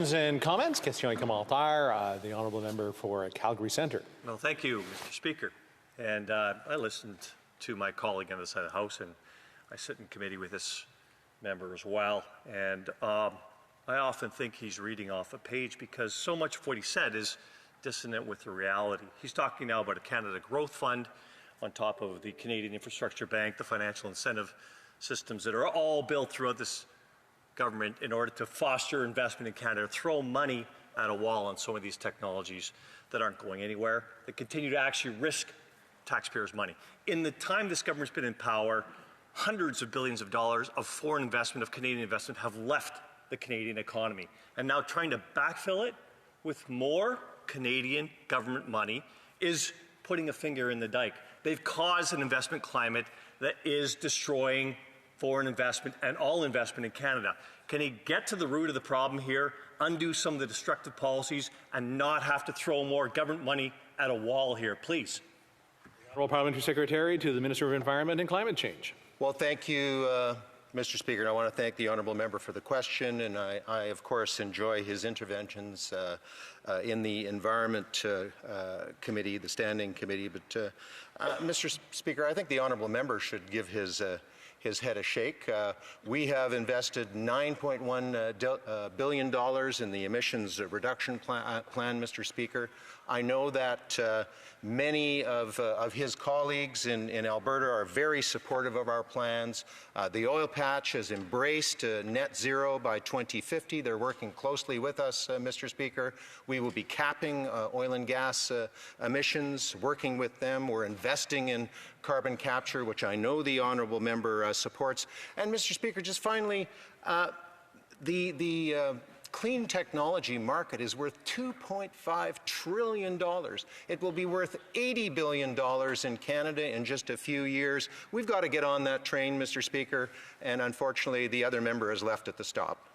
And comments? Question commentaire, the honourable member for Calgary Centre. Well, thank you, Mr. Speaker. And I listened to my colleague on the side of the House, and I sit in committee with this member as well. And I often think he's reading off a page because so much of what he said is dissonant with the reality. He's talking now about a Canada Growth Fund on top of the Canadian Infrastructure Bank, the financial incentive systems that are all built throughout this government in order to foster investment in Canada, throw money at a wall on some of these technologies that aren't going anywhere, that continue to actually risk taxpayers' money. In the time this government's been in power, hundreds of billions of dollars of foreign investment, of Canadian investment, have left the Canadian economy. And now trying to backfill it with more Canadian government money is putting a finger in the dike. They've caused an investment climate that is destroying foreign investment and all investment in Canada. Can he get to the root of the problem here, undo some of the destructive policies, and not have to throw more government money at a wall here, please? Honourable Parliamentary Secretary to the Minister of Environment and Climate Change. Well, thank you, Mr. Speaker. And I want to thank the honourable member for the question, and I of course enjoy his interventions in the Environment Committee, the Standing Committee. But Mr. Speaker, I think the honourable member should give his head a shake. We have invested $9.1 billion in the emissions reduction plan, Mr. Speaker. I know that many of his colleagues in Alberta are very supportive of our plans. The oil patch has embraced net zero by 2050. They're working closely with us, Mr. Speaker. We will be capping oil and gas emissions, working with them. We're investing in carbon capture, which I know the honourable member supports. And Mr. Speaker, just finally, the clean technology market is worth $2.5 trillion. It will be worth $80 billion in Canada in just a few years. We've got to get on that train, Mr. Speaker, and unfortunately the other member has left at the stop.